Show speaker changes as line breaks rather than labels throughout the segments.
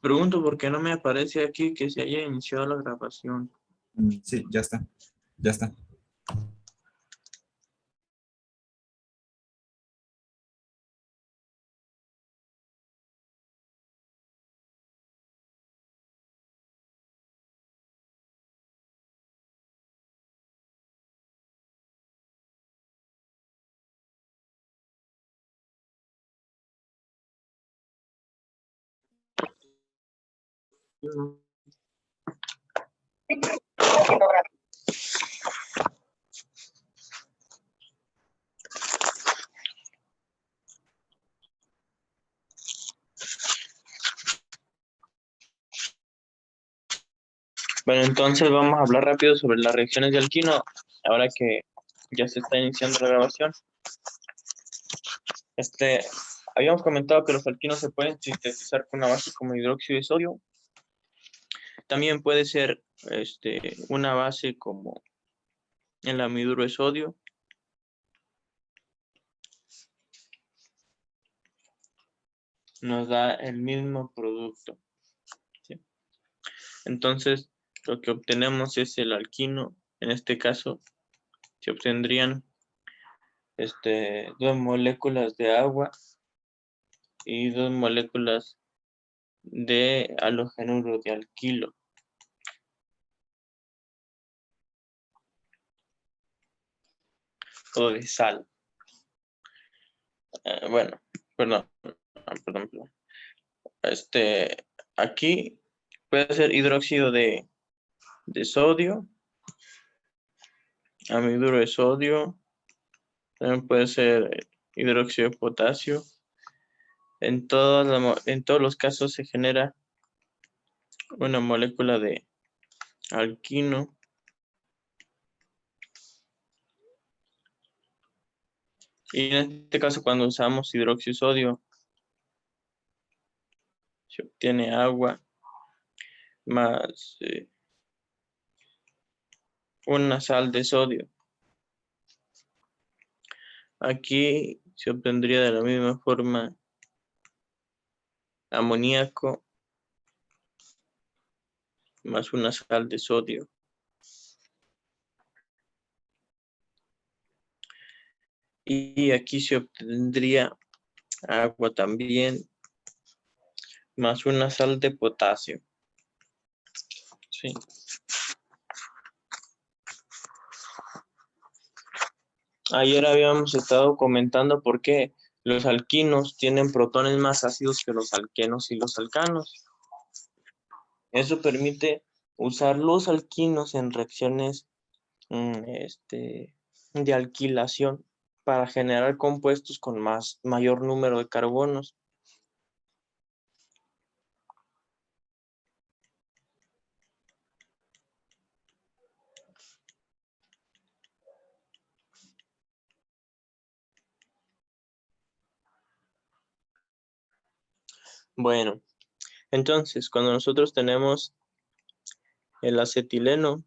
Pregunto por qué no me aparece aquí que se haya iniciado la grabación.
Sí, ya está. Ya está.
Bueno, entonces vamos a hablar rápido sobre las reacciones de alquino, ahora que ya se está iniciando la grabación. Este, habíamos comentado que los alquinos se pueden sintetizar con una base como hidróxido de sodio. También puede ser una base como el amiduro de sodio. Nos da el mismo producto, ¿sí? Entonces, lo que obtenemos es el alquino. En este caso, se obtendrían dos moléculas de agua y dos moléculas de halogenuro de alquilo. O de sal. Bueno, perdón, perdón. Aquí puede ser hidróxido de sodio, amiduro de sodio, también puede ser hidróxido de potasio. En todos los casos se genera una molécula de alquino. Y en este caso, cuando usamos hidróxido de sodio, se obtiene agua más una sal de sodio. Aquí se obtendría de la misma forma amoníaco más una sal de sodio. Y aquí se obtendría agua también más una sal de potasio. Sí. Ayer habíamos estado comentando por qué los alquinos tienen protones más ácidos que los alquenos y los alcanos. Eso permite usar los alquinos en reacciones de alquilación para generar compuestos con mayor número de carbonos. Bueno, entonces cuando nosotros tenemos el acetileno,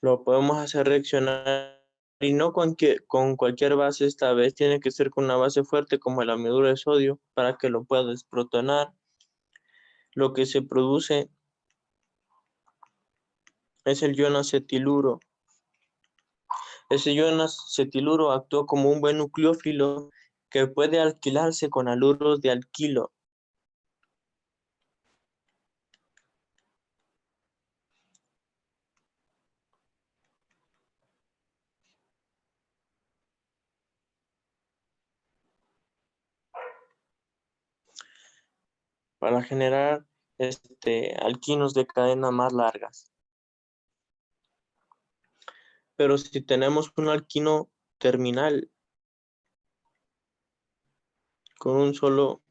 lo podemos hacer reaccionar y no con cualquier base. Esta vez tiene que ser con una base fuerte como el amiduro de sodio para que lo pueda desprotonar. Lo que se produce es el ion acetiluro. Ese ion acetiluro actúa como un buen nucleófilo que puede alquilarse con haluros de alquilo. Para generar alquinos de cadena más largas. Pero si tenemos un alquino terminal con un solo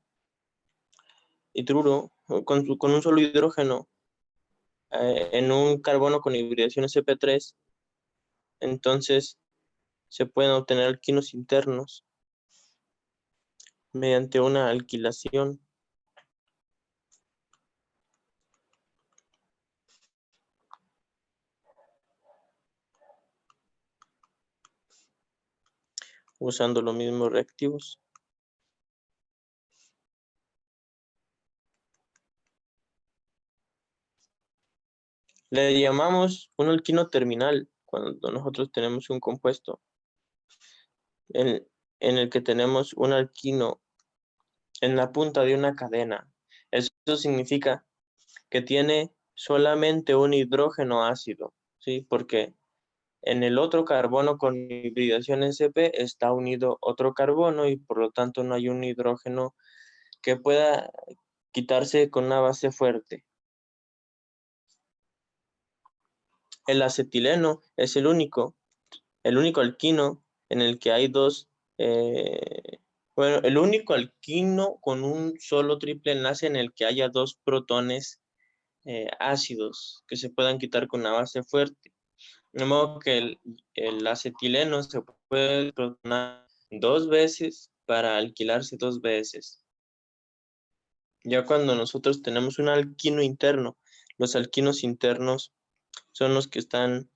hidruro, con un solo hidrógeno en un carbono con hibridación sp3, entonces se pueden obtener alquinos internos mediante una alquilación. Usando los mismos reactivos. Le llamamos un alquino terminal cuando nosotros tenemos un compuesto en, en el que tenemos un alquino en la punta de una cadena. Eso significa que tiene solamente un hidrógeno ácido, ¿sí? Porque en el otro carbono con hibridación sp está unido otro carbono y por lo tanto no hay un hidrógeno que pueda quitarse con una base fuerte. El acetileno es el único alquino en el que hay el único alquino con un solo triple enlace en el que haya dos protones ácidos que se puedan quitar con una base fuerte. De modo que el acetileno se puede protonar dos veces para alquilarse dos veces. Ya cuando nosotros tenemos un alquino interno, los alquinos internos son los que están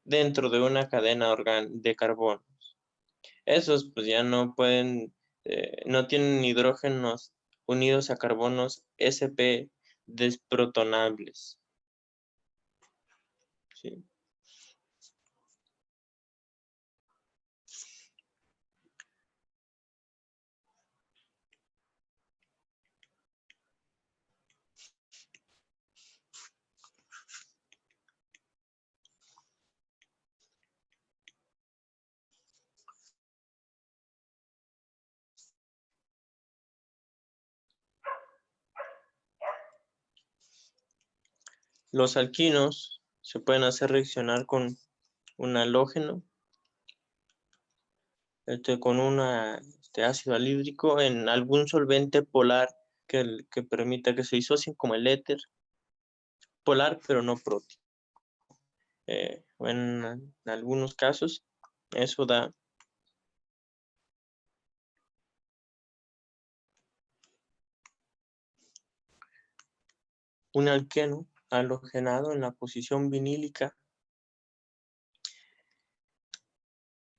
dentro de una cadena de carbono. Esos pues ya no pueden, no tienen hidrógenos unidos a carbonos sp desprotonables. ¿Sí? Los alquinos se pueden hacer reaccionar con un halógeno, con un ácido anhídrico en algún solvente polar que permita que se disocien como el éter, polar pero no prótico. En algunos casos eso da un alqueno halogenado en la posición vinílica.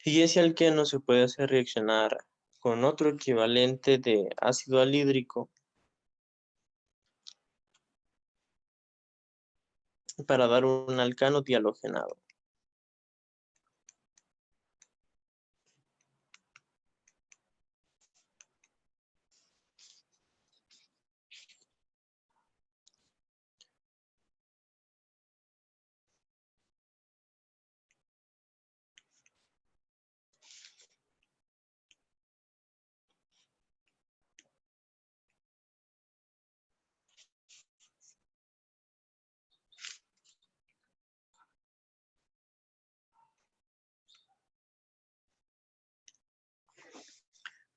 Y ese alqueno se puede hacer reaccionar con otro equivalente de ácido anhídrico para dar un alcano dihalogenado.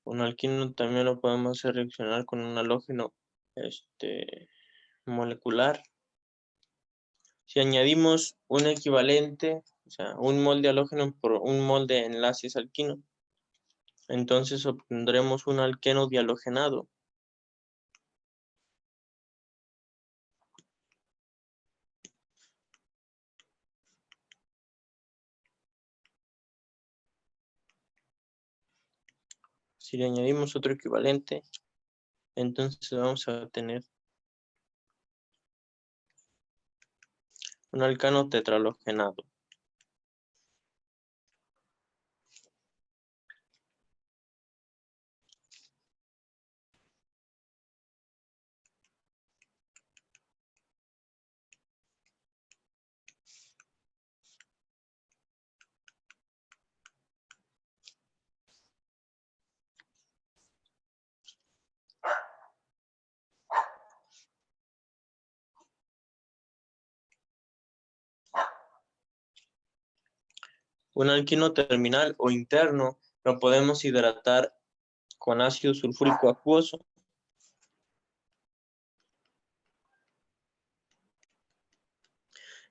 Un alquino también lo podemos hacer reaccionar con un halógeno molecular. Si añadimos un equivalente, o sea, un mol de halógeno por un mol de enlaces alquino, entonces obtendremos un alqueno dihalogenado. Si le añadimos otro equivalente, entonces vamos a tener un alcano tetrahalogenado. Un alquino terminal o interno lo podemos hidratar con ácido sulfúrico acuoso.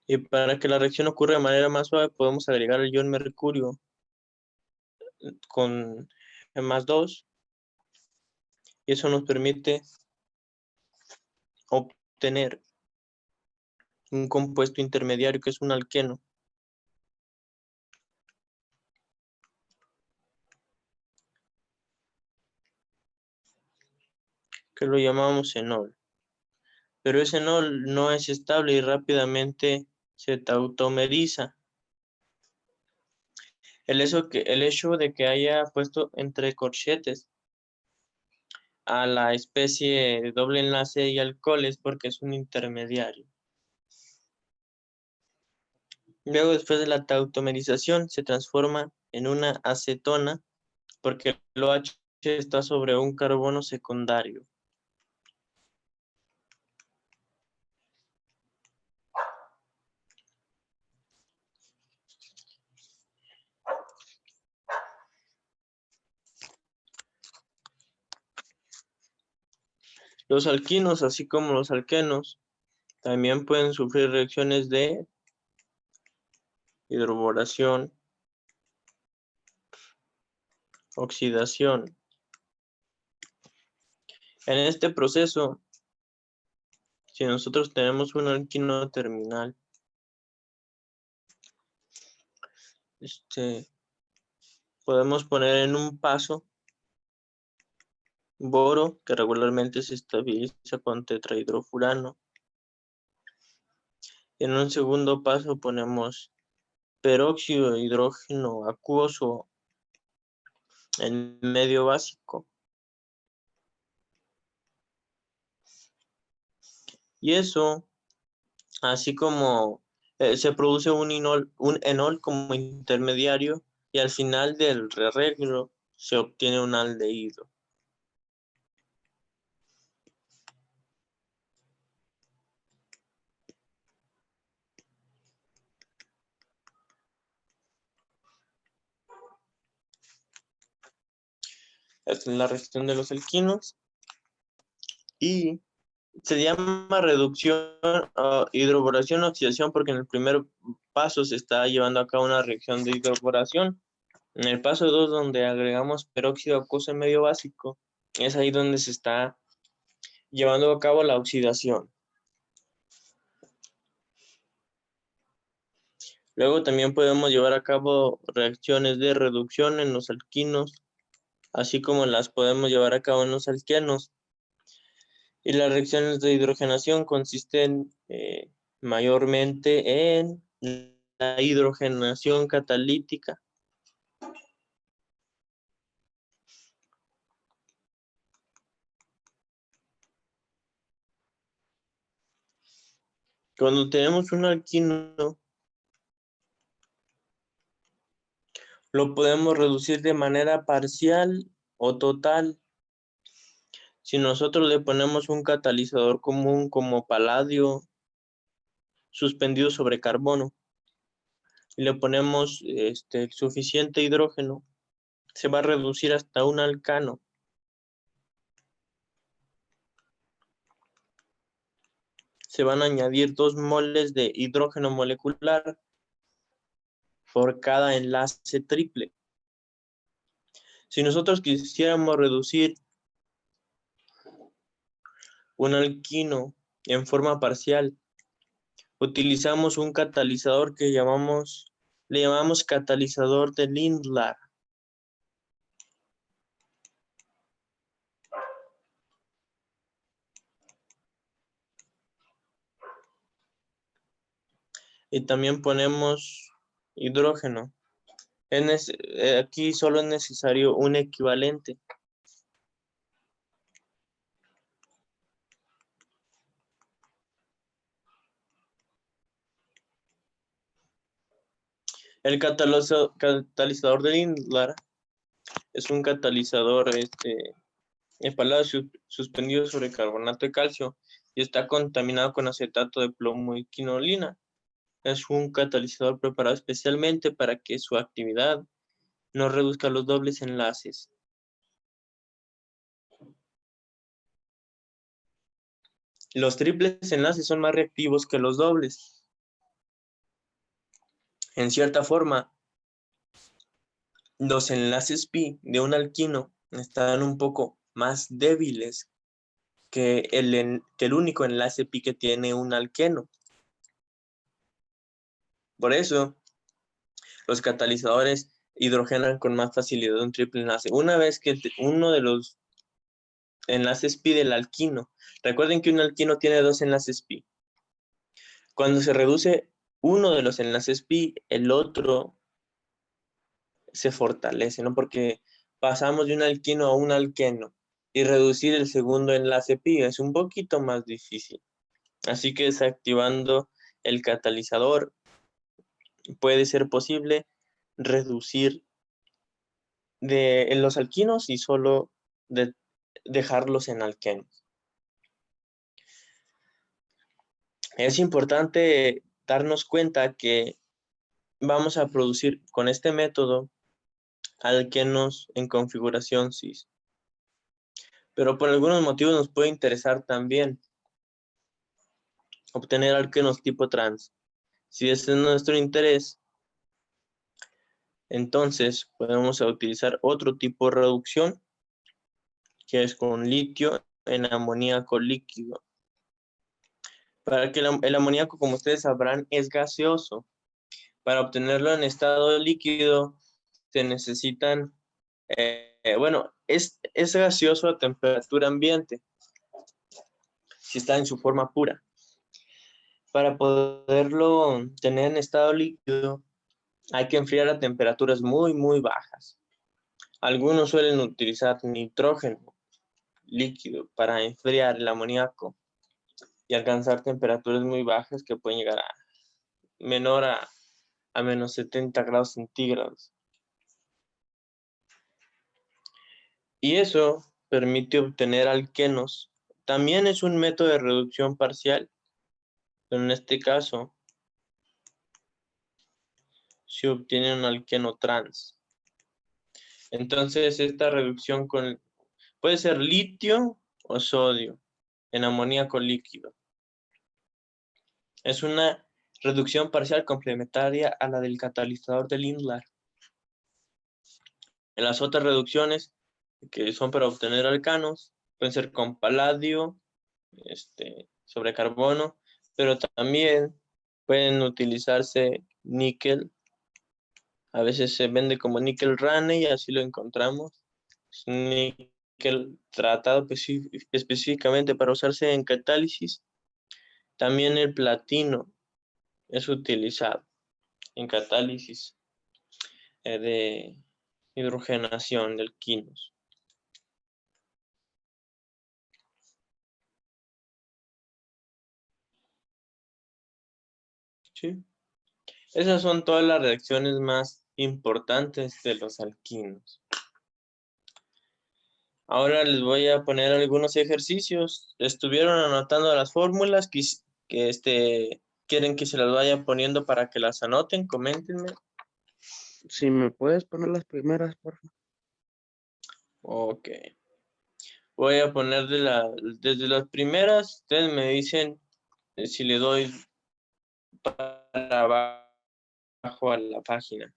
Y para que la reacción ocurra de manera más suave, podemos agregar el ion mercurio con más2. Y eso nos permite obtener un compuesto intermediario que es un alqueno. Que lo llamamos enol. pero ese enol no es estable y rápidamente se tautomeriza. El hecho de que haya puesto entre corchetes a la especie de doble enlace y alcohol es porque es un intermediario. Luego, después de la tautomerización, se transforma en una acetona porque el OH está sobre un carbono secundario. Los alquinos, así como los alquenos, también pueden sufrir reacciones de hidroboración, oxidación. En este proceso, si nosotros tenemos un alquino terminal, podemos poner en un paso boro, que regularmente se estabiliza con tetrahidrofurano. En un segundo paso ponemos peróxido de hidrógeno acuoso en medio básico. Y eso, así como se produce un enol como intermediario y al final del rearreglo se obtiene un aldehído. Esta es la reacción de los alquinos y se llama reducción, hidroboración o oxidación porque en el primer paso se está llevando a cabo una reacción de hidroboración. En el paso 2, donde agregamos peróxido acuoso en medio básico, es ahí donde se está llevando a cabo la oxidación. Luego también podemos llevar a cabo reacciones de reducción en los alquinos, así como las podemos llevar a cabo en los alquenos. Y las reacciones de hidrogenación consisten mayormente en la hidrogenación catalítica. Cuando tenemos un alquino, lo podemos reducir de manera parcial o total. Si nosotros le ponemos un catalizador común como paladio suspendido sobre carbono y le ponemos suficiente hidrógeno, se va a reducir hasta un alcano. Se van a añadir 2 moles de hidrógeno molecular por cada enlace triple. Si nosotros quisiéramos reducir un alquino en forma parcial, utilizamos un catalizador que le llamamos catalizador de Lindlar. Y también ponemos hidrógeno. Aquí solo es necesario un equivalente. El catalizador de Lindlar es un catalizador paladio suspendido sobre carbonato de calcio y está contaminado con acetato de plomo y quinolina. Es un catalizador preparado especialmente para que su actividad no reduzca los dobles enlaces. Los triples enlaces son más reactivos que los dobles. En cierta forma, los enlaces pi de un alquino están un poco más débiles que el único enlace pi que tiene un alqueno. Por eso, los catalizadores hidrogenan con más facilidad un triple enlace. Una vez que uno de los enlaces pi del alquino. Recuerden que un alquino tiene dos enlaces pi. Cuando se reduce uno de los enlaces pi, el otro se fortalece, ¿no? Porque pasamos de un alquino a un alqueno y reducir el segundo enlace pi es un poquito más difícil. Así que desactivando el catalizador puede ser posible reducir en los alquinos y solo dejarlos en alquenos. Es importante darnos cuenta que vamos a producir con este método alquenos en configuración cis. Pero por algunos motivos nos puede interesar también obtener alquenos tipo trans. Si ese es nuestro interés, entonces podemos utilizar otro tipo de reducción, que es con litio en amoníaco líquido. Para que el amoníaco, como ustedes sabrán, es gaseoso. Para obtenerlo en estado líquido se necesitan, bueno, es gaseoso a temperatura ambiente, si está en su forma pura. Para poderlo tener en estado líquido, hay que enfriar a temperaturas muy, muy bajas. Algunos suelen utilizar nitrógeno líquido para enfriar el amoníaco y alcanzar temperaturas muy bajas que pueden llegar a menor a menos 70 grados centígrados. Y eso permite obtener alquenos. También es un método de reducción parcial, pero en este caso se obtiene un alqueno trans. Entonces esta reducción puede ser litio o sodio en amoníaco líquido. Es una reducción parcial complementaria a la del catalizador de Lindlar. En las otras reducciones, que son para obtener alcanos, pueden ser con paladio, sobre carbono, pero también pueden utilizarse níquel. A veces se vende como níquel rane y así lo encontramos. Es níquel tratado específicamente para usarse en catálisis. También el platino es utilizado en catálisis de hidrogenación de alquinos. ¿Sí? Esas son todas las reacciones más importantes de los alquinos. Ahora les voy a poner algunos ejercicios. ¿Estuvieron anotando las fórmulas quieren que se las vaya poniendo para que las anoten? Coméntenme.
Si me puedes poner las primeras, por favor.
Ok. Voy a poner desde las primeras. Ustedes me dicen si le doy para abajo a la página.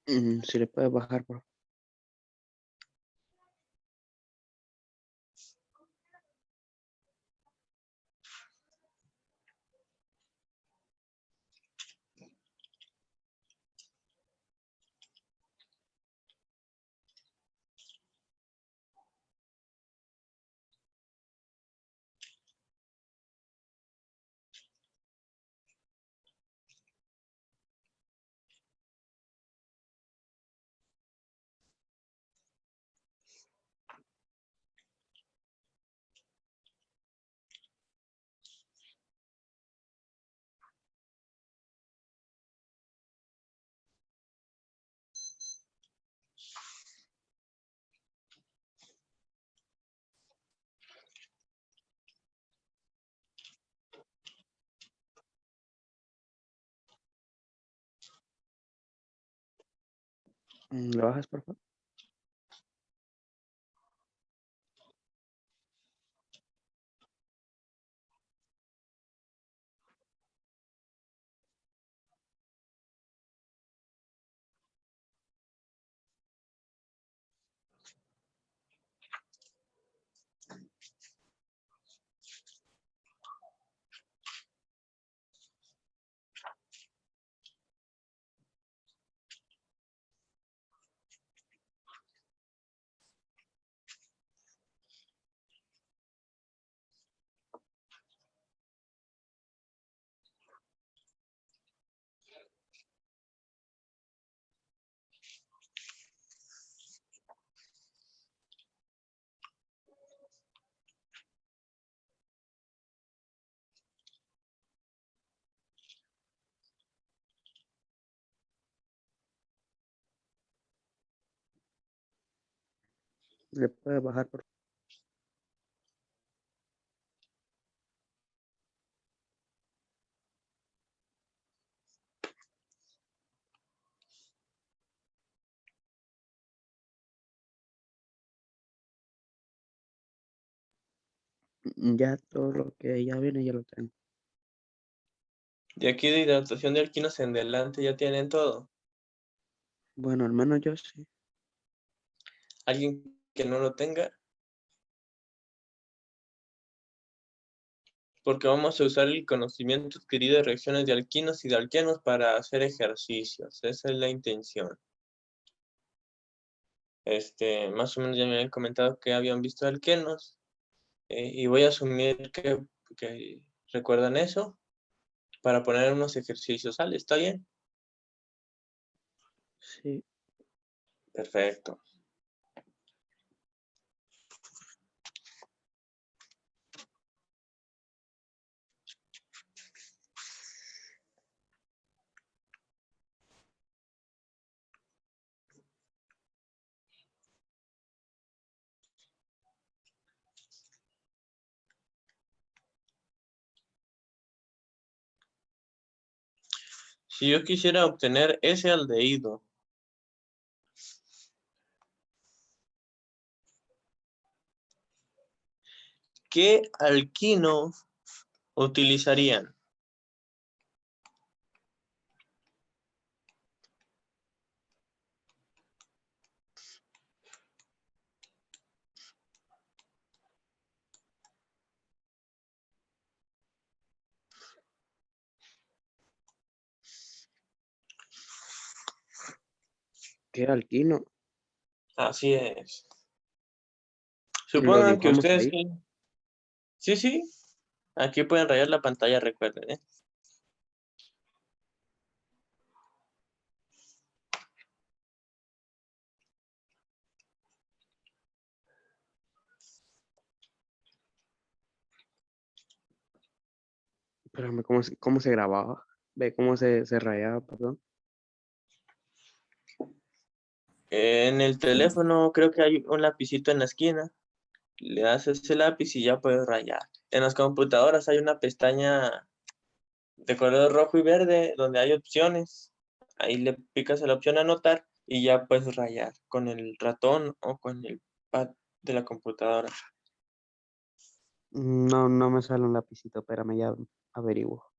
Si le puedes bajar, por favor. ¿Le bajas, por favor? ¿Le puede bajar por Ya todo lo que ya viene, ya lo tengo.
De aquí de hidratación de alquinos en adelante ya tienen todo.
Bueno, al menos yo sí.
Alguien que no lo tenga, porque vamos a usar el conocimiento adquirido de reacciones de alquinos y de alquenos para hacer ejercicios. Esa es la intención. Más o menos ya me habían comentado que habían visto alquenos, y voy a asumir que recuerdan eso para poner unos ejercicios. ¿Sale? ¿Está bien?
Sí.
Perfecto. Si yo quisiera obtener ese aldehído, ¿qué alquino utilizarían?
¿Qué alquino?
Así es.
Lo
Supongan que
dibujamos
ustedes
ahí.
sí. Sí, sí. Aquí pueden rayar la pantalla, recuerden, ¿eh?
Espérame, ¿cómo se grababa? Ve cómo se rayaba, perdón.
En el teléfono creo que hay un lapicito en la esquina. Le das ese lápiz y ya puedes rayar. En las computadoras hay una pestaña de color rojo y verde donde hay opciones. Ahí le picas a la opción anotar y ya puedes rayar con el ratón o con el pad de la computadora.
No, no me sale un lapicito, espérame, ya averiguo.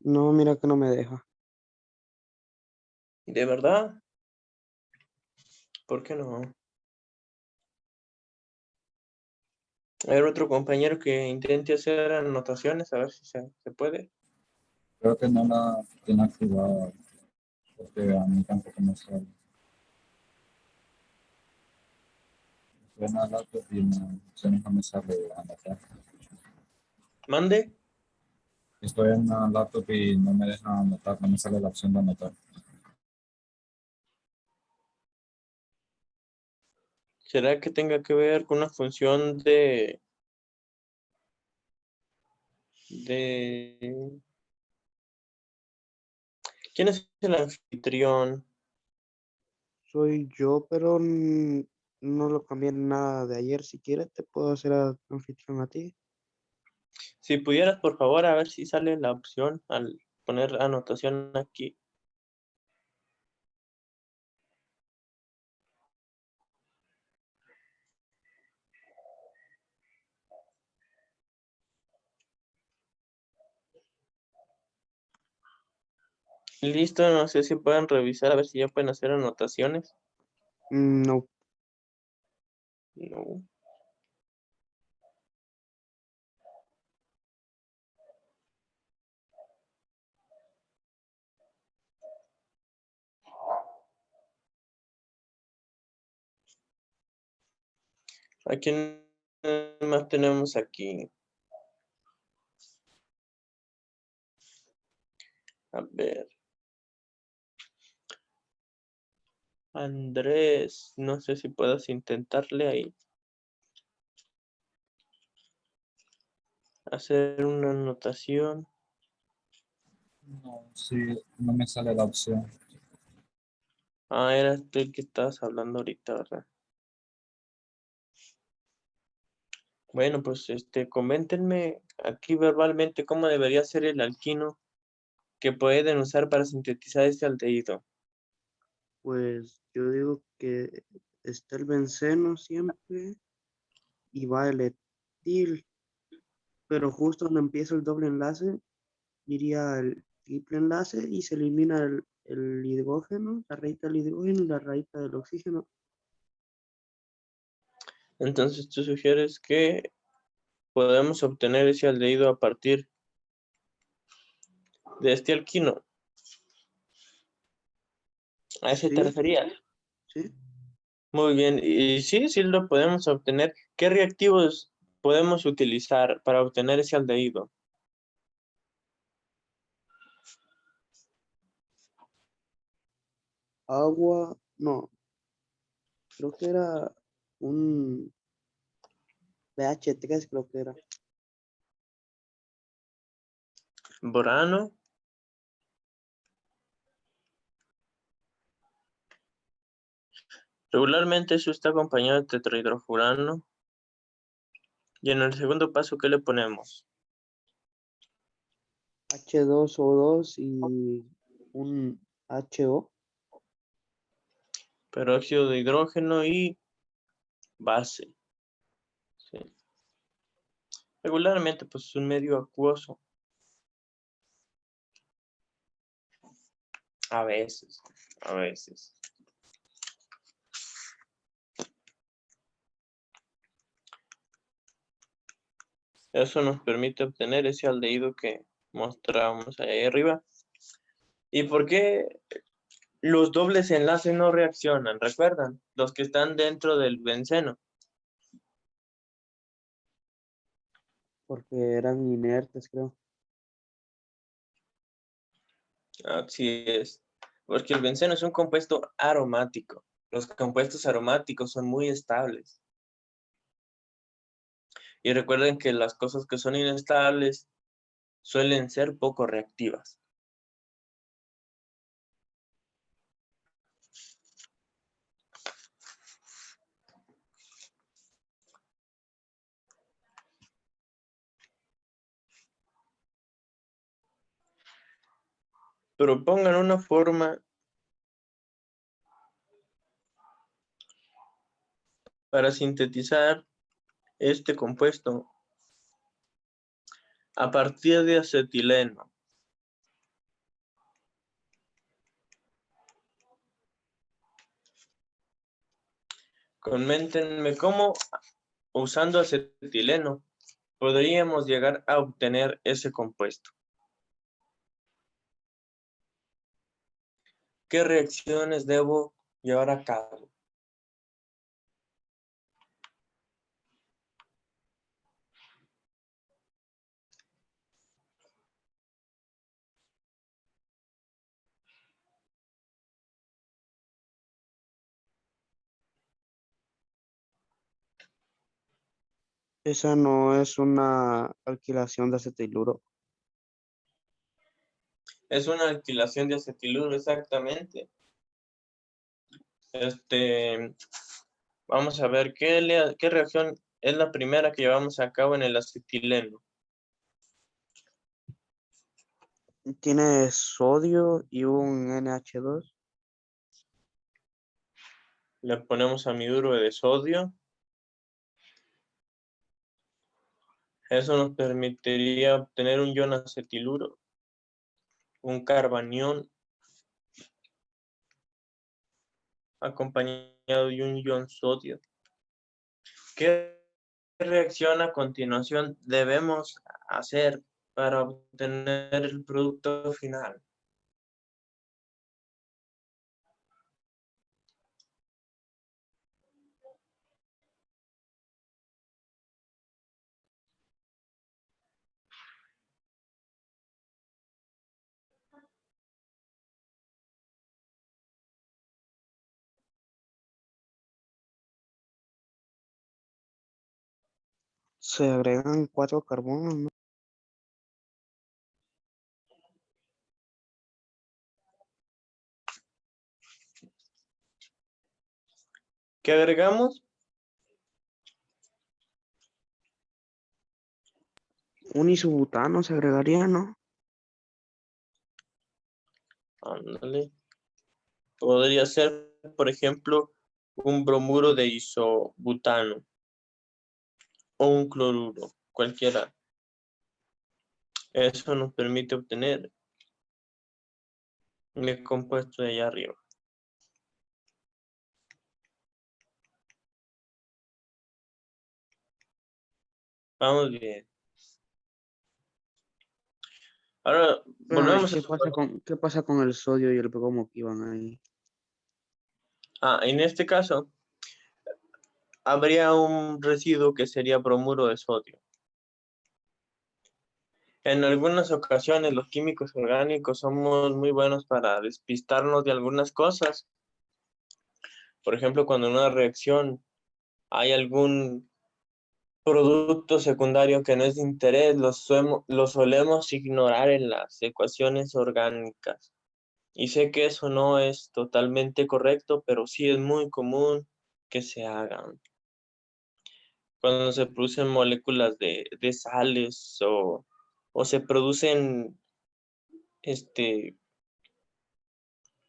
No, mira que no me deja.
¿De verdad? ¿Por qué no? A ver, otro compañero que intente hacer anotaciones, a ver si se puede.
Creo que no la tiene activada porque a mí tampoco me sale. Estoy en la laptop y no me sale anotar.
Mande.
Estoy en la laptop y no me deja anotar, no me sale la opción de anotar.
¿Será que tenga que ver con una función de... ¿Quién es el anfitrión?
Soy yo, pero no lo cambié nada de ayer. Si quieres, te puedo hacer anfitrión a ti.
Si pudieras, por favor, a ver si sale la opción al poner anotación aquí. Listo, no sé si pueden revisar a ver si ya pueden hacer anotaciones.
No,
No. ¿A quién más tenemos aquí? A ver. Andrés, no sé si puedas intentarle ahí hacer una anotación.
No, sí, no me sale la opción.
Ah, era tú el que estabas hablando ahorita, ¿verdad? Bueno, pues coméntenme aquí verbalmente cómo debería ser el alquino que pueden usar para sintetizar este aldehído.
Pues yo digo que está el benceno siempre y va el etil, pero justo donde empieza el doble enlace, iría el triple enlace y se elimina el hidrógeno, la rayita del hidrógeno y la rayita del oxígeno.
Entonces tú sugieres que podemos obtener ese aldehído a partir de este alquino. ¿A ese te
Sí,
referías?
sí.
Muy bien, y sí, sí lo podemos obtener. ¿Qué reactivos podemos utilizar para obtener ese aldehído?
Agua, no, creo que era un pH 3, creo que era.
Borano. Regularmente eso está acompañado de tetrahidrofurano. Y en el segundo paso, ¿qué le ponemos?
H2O2 y un HO.
Peróxido de hidrógeno y base. ¿Sí? Regularmente, pues es un medio acuoso. A veces, a veces. Eso nos permite obtener ese aldehído que mostrábamos ahí arriba. ¿Y por qué los dobles enlaces no reaccionan? ¿Recuerdan? Los que están dentro del benceno.
Porque eran inertes, creo.
Así es. Porque el benceno es un compuesto aromático. Los compuestos aromáticos son muy estables. Y recuerden que las cosas que son inestables suelen ser poco reactivas. Propongan una forma para sintetizar este compuesto a partir de acetileno. Coméntenme cómo, usando acetileno, podríamos llegar a obtener ese compuesto. ¿Qué reacciones debo llevar a cabo?
Esa no es una alquilación de acetiluro.
Es una alquilación de acetiluro, exactamente. Vamos a ver qué reacción es la primera que llevamos a cabo en el acetileno.
Tiene sodio y un NH2.
Le ponemos amiduro de sodio. Eso nos permitiría obtener un ion acetiluro, un carbanión acompañado de un ion sodio. ¿Qué reacción a continuación debemos hacer para obtener el producto final?
Se agregan 4 carbonos, ¿no?
¿Qué agregamos?
Un isobutano se agregaría, ¿no?
Ándale. Podría ser, por ejemplo, un bromuro de isobutano o un cloruro, cualquiera. Eso nos permite obtener el compuesto de allá arriba. Vamos bien. Ahora
Pero, ¿y
volvemos a suponer.
qué pasa con el sodio y el bromo que iban ahí?
En este caso, habría un residuo que sería bromuro de sodio. En algunas ocasiones, los químicos orgánicos somos muy buenos para despistarnos de algunas cosas. Por ejemplo, cuando en una reacción hay algún producto secundario que no es de interés, lo solemos ignorar en las ecuaciones orgánicas. Y sé que eso no es totalmente correcto, pero sí es muy común que se hagan. Cuando se producen moléculas de sales o se producen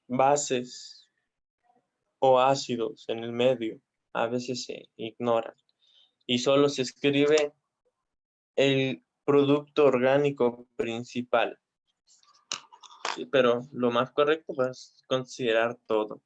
bases o ácidos en el medio, a veces se ignoran. Y solo se escribe el producto orgánico principal. Sí, pero lo más correcto es considerar todo.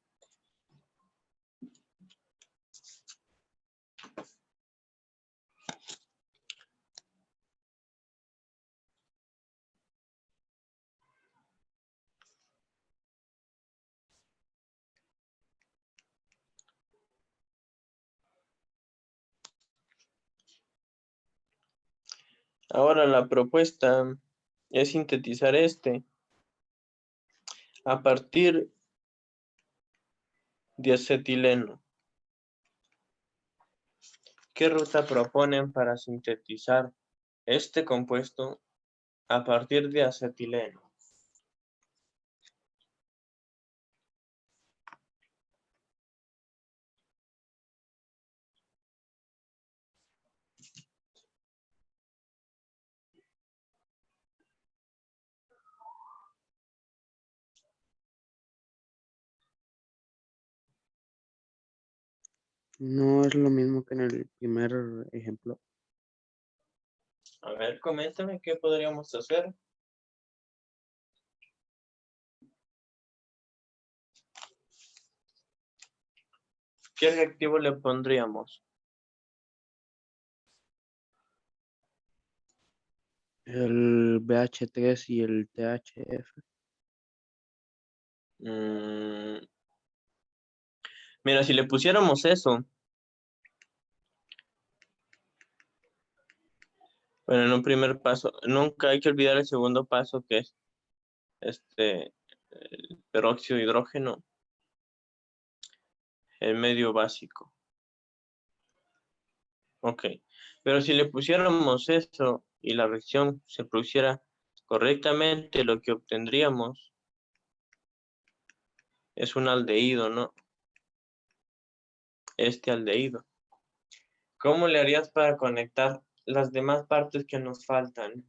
Ahora la propuesta es sintetizar a partir de acetileno. ¿Qué ruta proponen para sintetizar este compuesto a partir de acetileno?
No es lo mismo que en el primer ejemplo.
A ver, coméntame qué podríamos hacer. ¿Qué reactivo le pondríamos?
El BH3 y el THF.
Mm, Mira, si le pusiéramos eso, bueno, en un primer paso, nunca hay que olvidar el segundo paso que es el peróxido de hidrógeno, el medio básico. Ok, pero si le pusiéramos eso y la reacción se produciera correctamente, lo que obtendríamos es un aldehído, ¿no? Este aldehído. ¿Cómo le harías para conectar las demás partes que nos faltan?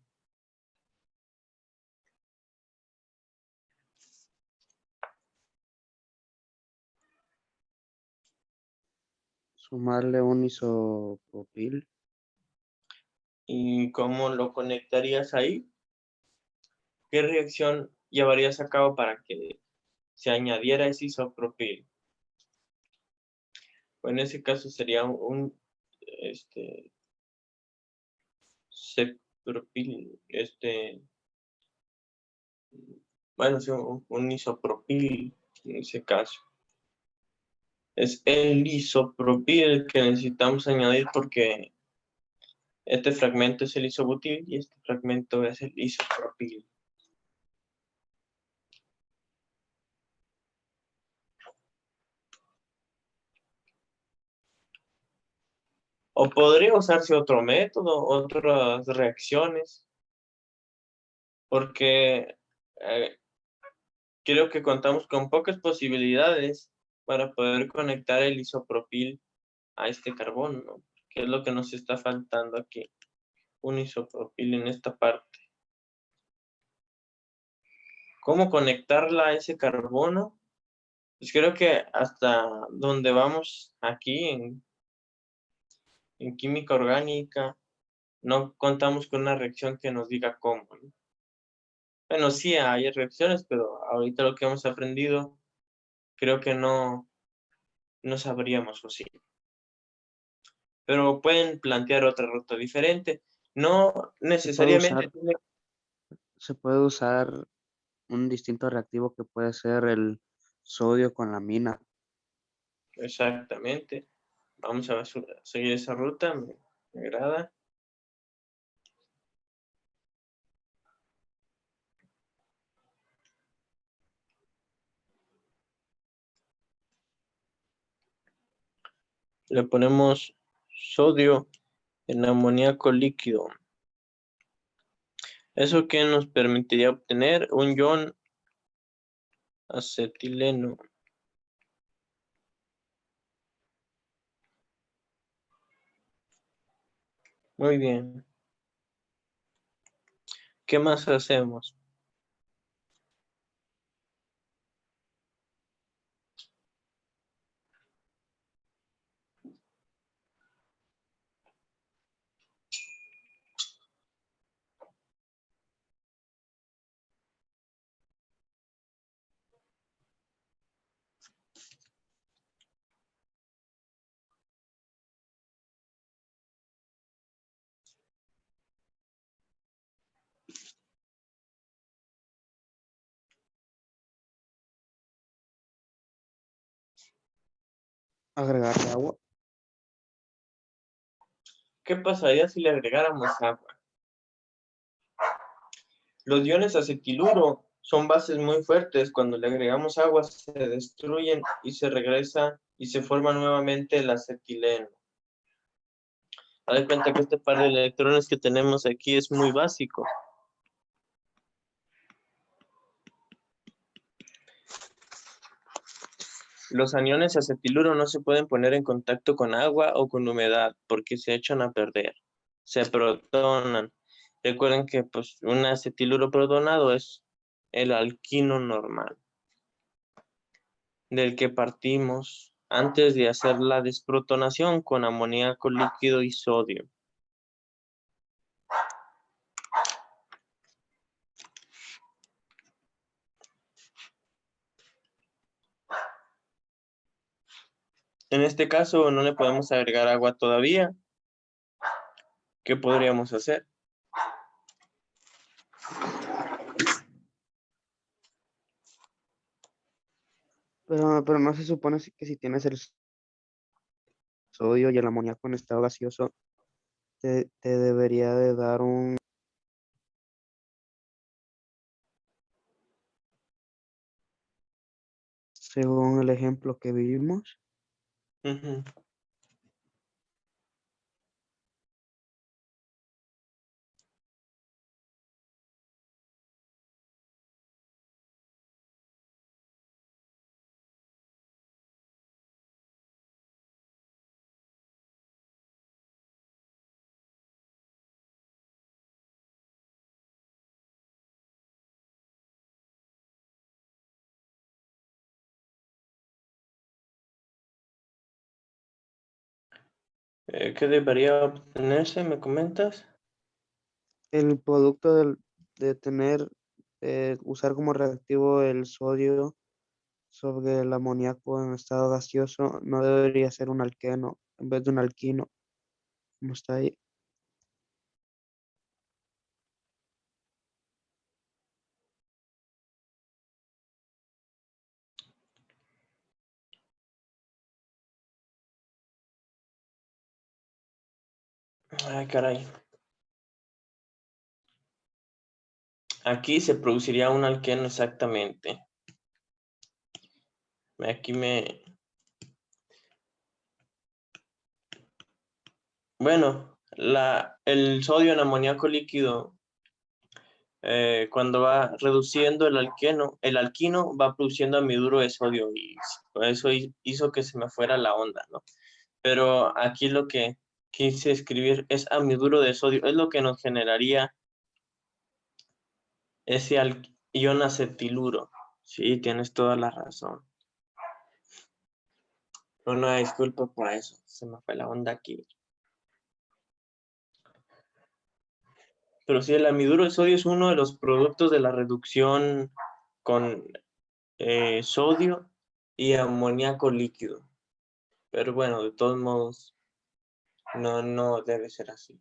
Sumarle un isopropil.
¿Y cómo lo conectarías ahí? ¿Qué reacción llevarías a cabo para que se añadiera ese isopropil? Pues en ese caso sería este, cepropil, bueno, sí, un isopropil en ese caso. Es el isopropil que necesitamos añadir porque este fragmento es el isobutil y este fragmento es el isopropil. O podría usarse otro método, otras reacciones, porque creo que contamos con pocas posibilidades para poder conectar el isopropil a este carbono, ¿no? ¿Qué es lo que nos está faltando aquí? Un isopropil en esta parte. ¿Cómo conectarla a ese carbono? Pues creo que hasta donde vamos aquí en química orgánica, no contamos con una reacción que nos diga cómo, ¿no? Bueno, sí hay reacciones, pero ahorita lo que hemos aprendido, creo que no sabríamos o sí. Pero pueden plantear otra ruta diferente. No necesariamente tiene.
Se puede usar un distinto reactivo que puede ser el sodio con la mina.
Exactamente. Vamos a seguir esa ruta, me agrada. Le ponemos sodio en amoníaco líquido. ¿Eso qué nos permitiría obtener? Un ion acetileno. Muy bien. ¿Qué más hacemos?
Agregarle agua.
¿Qué pasaría si le agregáramos agua? Los iones acetiluro son bases muy fuertes. Cuando le agregamos agua se destruyen y se regresa y se forma nuevamente el acetileno. Haz de cuenta que este par de electrones que tenemos aquí es muy básico. Los aniones acetiluro no se pueden poner en contacto con agua o con humedad porque se echan a perder. Se protonan. Recuerden que pues, un acetiluro protonado es el alquino normal, del que partimos antes de hacer la desprotonación con amoníaco líquido y sodio. En este caso no le podemos agregar agua todavía. ¿Qué podríamos hacer?
Pero no se supone que si tienes el sodio y el amoníaco en estado gaseoso, te debería de dar un... Según el ejemplo que vimos.
Ujú. ¿Qué debería obtenerse? ¿Me comentas?
El producto de tener, usar como reactivo el sodio sobre el amoníaco en estado gaseoso no debería ser un alqueno en vez de un alquino, como está ahí.
Ay, caray. Aquí se produciría un alqueno exactamente. Aquí Bueno, el sodio en amoníaco líquido, cuando va reduciendo el alquino va produciendo amiduro de sodio y eso hizo que se me fuera la onda, ¿no? Pero aquí lo que quise escribir es amiduro de sodio, es lo que nos generaría ese ion acetiluro. Sí, tienes toda la razón. Una disculpa por eso, se me fue la onda aquí. Pero sí, el amiduro de sodio es uno de los productos de la reducción con sodio y amoníaco líquido. Pero bueno, de todos modos, no debe ser así,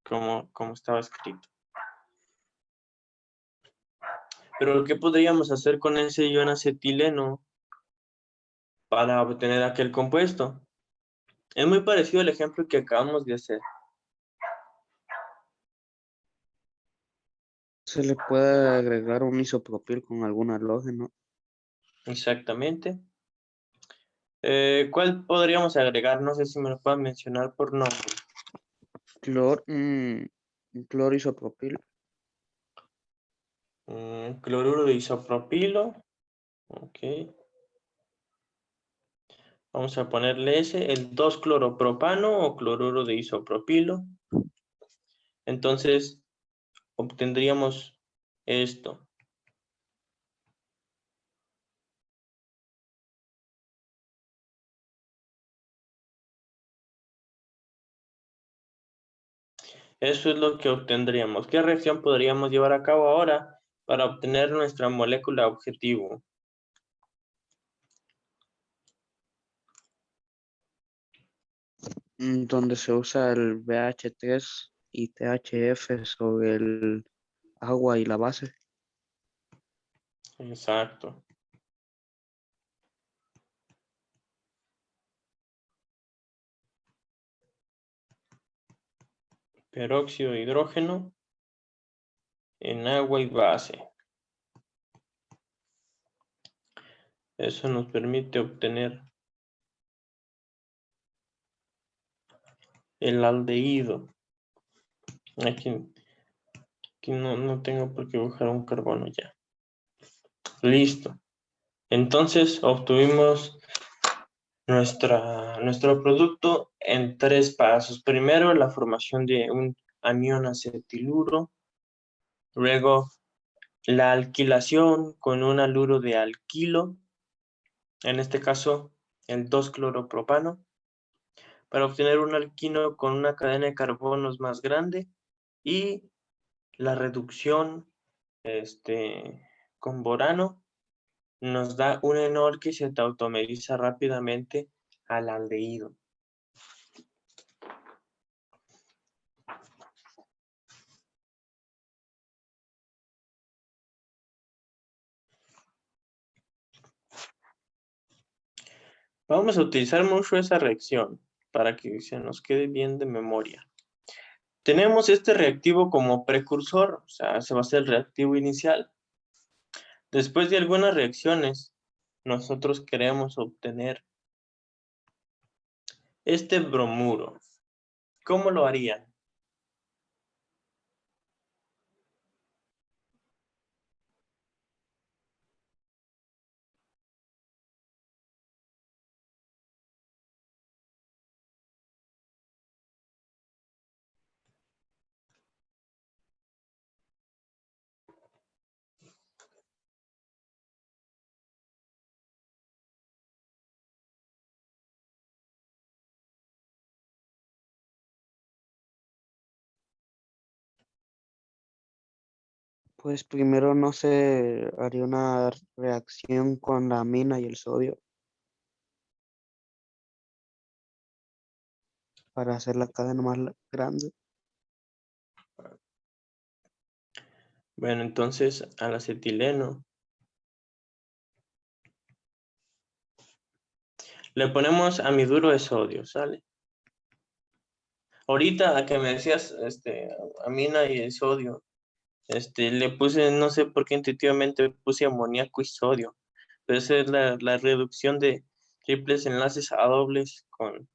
como estaba escrito. Pero ¿qué podríamos hacer con ese ion acetileno para obtener aquel compuesto? Es muy parecido al ejemplo que acabamos de hacer.
Se le puede agregar un isopropil con algún halógeno.
Exactamente. ¿Cuál podríamos agregar? No sé si me lo pueden mencionar por nombre.
Cloro isopropil.
Cloruro de isopropilo. Ok. Vamos a ponerle ese, el 2-cloropropano o cloruro de isopropilo. Entonces, obtendríamos esto. Eso es lo que obtendríamos. ¿Qué reacción podríamos llevar a cabo ahora para obtener nuestra molécula objetivo?
Donde se usa el BH3 y THF sobre el agua y la base.
Exacto. Peróxido de hidrógeno en agua y base. Eso nos permite obtener el aldehído. Aquí no tengo por qué buscar un carbono ya. Listo. Entonces obtuvimos nuestro producto en 3 pasos. Primero, la formación de un anión acetiluro. Luego, la alquilación con un haluro de alquilo. En este caso, el 2-cloropropano. Para obtener un alquino con una cadena de carbonos más grande. Y la reducción con borano nos da un enol que se tautomeriza rápidamente al aldehído. Vamos a utilizar mucho esa reacción para que se nos quede bien de memoria. Tenemos este reactivo como precursor, o sea, se va a hacer el reactivo inicial. Después de algunas reacciones, nosotros queremos obtener este bromuro. ¿Cómo lo harían?
Pues primero no se haría una reacción con la amina y el sodio para hacer la cadena más grande.
Bueno, entonces al acetileno le ponemos amiduro de sodio, ¿sale? Ahorita a que me decías amina y el sodio, le puse, no sé por qué intuitivamente puse amoníaco y sodio, pero esa es la reducción de triples enlaces a dobles con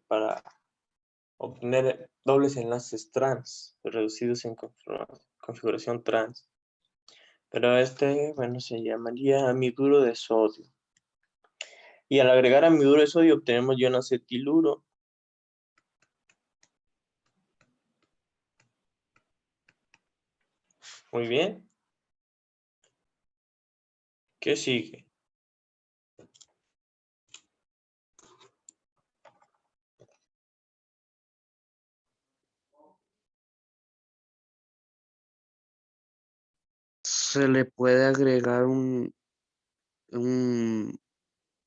para obtener dobles enlaces trans, reducidos en configuración trans. Pero bueno, se llamaría amiduro de sodio. Y al agregar amiduro de sodio obtenemos ionacetiluro. Muy bien. ¿Qué sigue?
Se le puede agregar un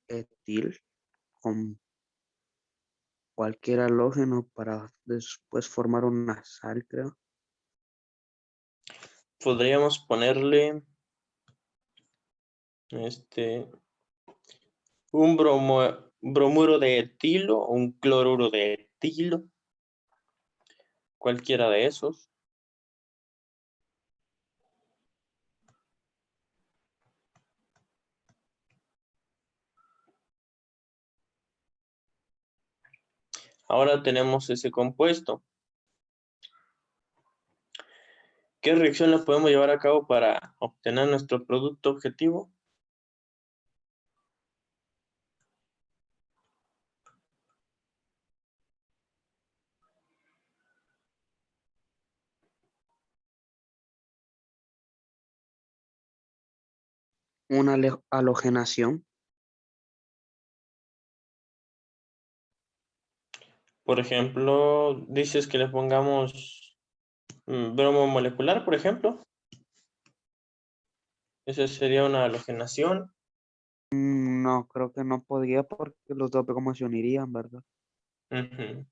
etil con cualquier halógeno para después formar una sal, creo.
Podríamos ponerle un bromuro de etilo o un cloruro de etilo. Cualquiera de esos. Ahora tenemos ese compuesto. ¿Qué reacciones podemos llevar a cabo para obtener nuestro producto objetivo?
Una halogenación.
Por ejemplo, dices que le pongamos bromo molecular, por ejemplo. Esa sería una halogenación.
No, creo que no podría porque los dos bromas se unirían, ¿verdad?
Ujú.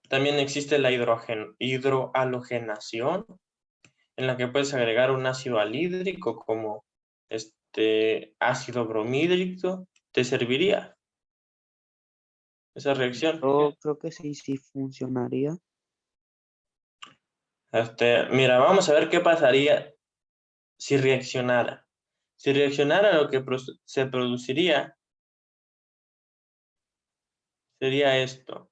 También existe la hidrohalogenación, en la que puedes agregar un ácido anhídrico como ácido bromídrico. ¿Te serviría esa reacción?
Yo creo que sí funcionaría.
Mira, vamos a ver qué pasaría si reaccionara. Si reaccionara, lo que se produciría sería esto,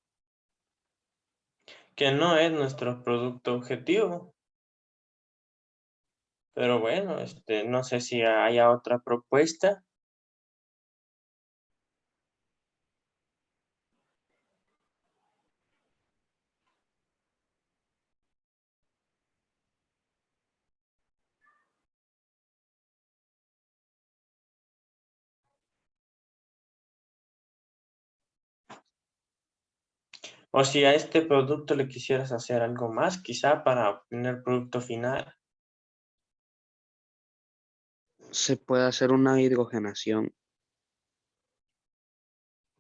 que no es nuestro producto objetivo. Pero bueno, no sé si haya otra propuesta. O si a este producto le quisieras hacer algo más, quizá para obtener producto final.
Se puede hacer una hidrogenación.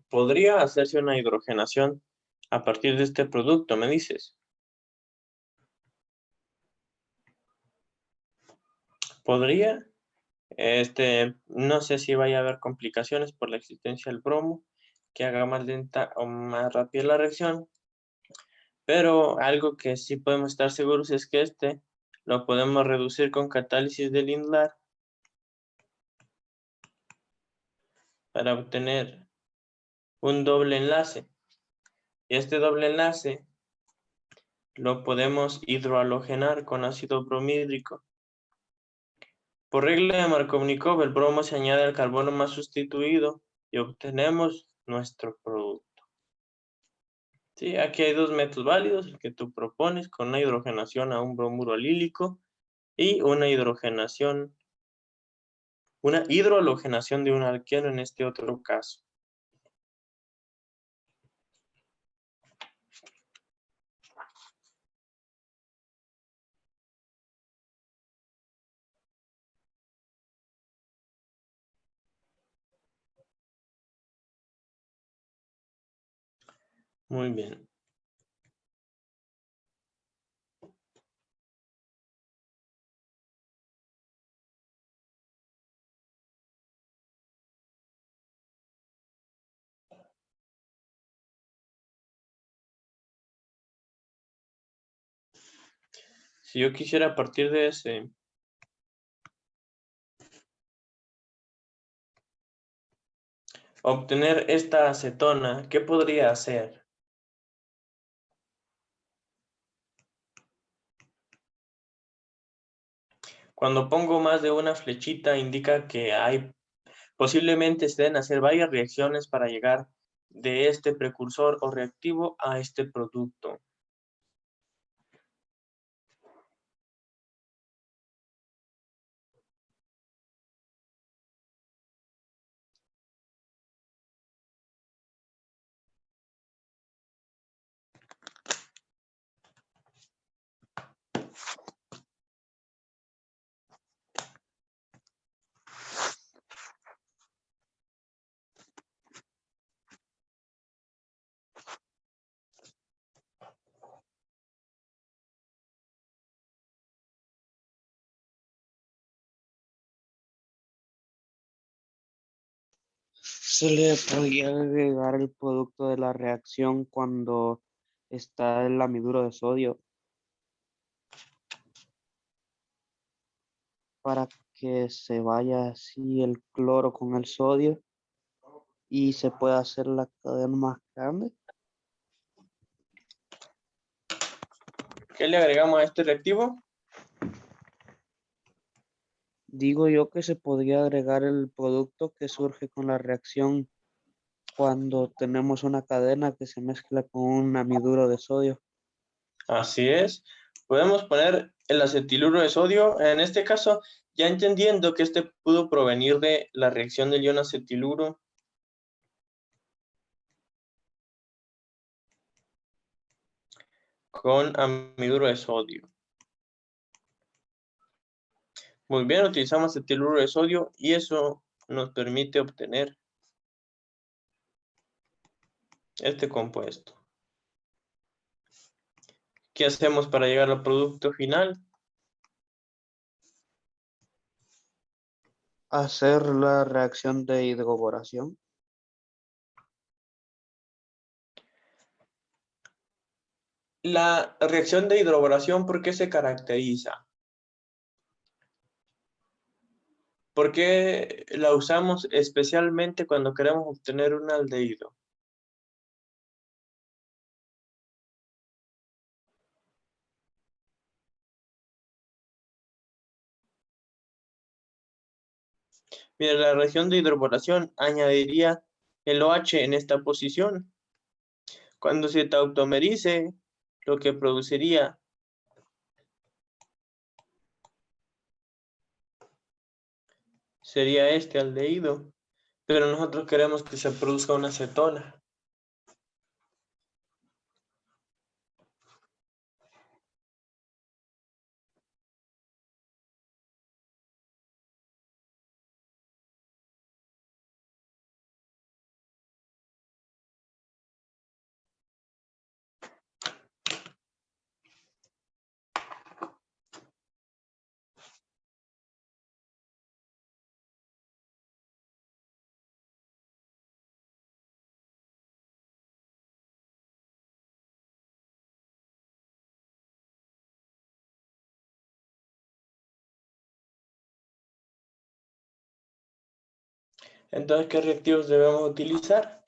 Podría hacerse una hidrogenación a partir de este producto, me dices. Podría. No sé si vaya a haber complicaciones por la existencia del bromo, que haga más lenta o más rápida la reacción. Pero algo que sí podemos estar seguros es que lo podemos reducir con catálisis de Lindlar para obtener un doble enlace. Y este doble enlace lo podemos hidrohalogenar con ácido bromídrico. Por regla de Markovnikov, el bromo se añade al carbono más sustituido y obtenemos nuestro producto. Sí, aquí hay dos métodos válidos, el que tú propones con una hidrogenación a un bromuro alílico y una hidrohalogenación de un alqueno en este otro caso. Muy bien. Si yo quisiera a partir de ese obtener esta acetona, ¿qué podría hacer? Cuando pongo más de una flechita indica que posiblemente se deben hacer varias reacciones para llegar de este precursor o reactivo a este producto.
Se le podría agregar el producto de la reacción cuando está el amiduro de sodio para que se vaya así el cloro con el sodio y se pueda hacer la cadena más grande.
¿Qué le agregamos a este reactivo?
Digo yo que se podría agregar el producto que surge con la reacción cuando tenemos una cadena que se mezcla con un amiduro de sodio.
Así es. Podemos poner el acetiluro de sodio. En este caso, ya entendiendo que este pudo provenir de la reacción del ion acetiluro, con amiduro de sodio. Muy bien, utilizamos acetiluro de sodio y eso nos permite obtener este compuesto. ¿Qué hacemos para llegar al producto final?
Hacer la reacción de hidroboración.
La reacción de hidroboración, ¿por qué se caracteriza? ¿Por qué la usamos especialmente cuando queremos obtener un aldehído? Mira, la reacción de hidroboración añadiría el OH en esta posición. Cuando se tautomerice, lo que produciría sería este aldehído, pero nosotros queremos que se produzca una acetona. Entonces, ¿qué reactivos debemos utilizar?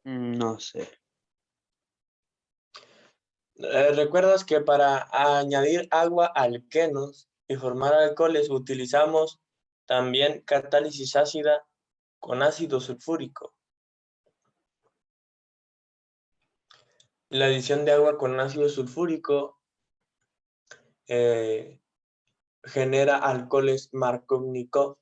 No sé.
¿Recuerdas que para añadir agua a alquenos y formar alcoholes utilizamos también catálisis ácida con ácido sulfúrico? La adición de agua con ácido sulfúrico genera alcoholes Markovnikov.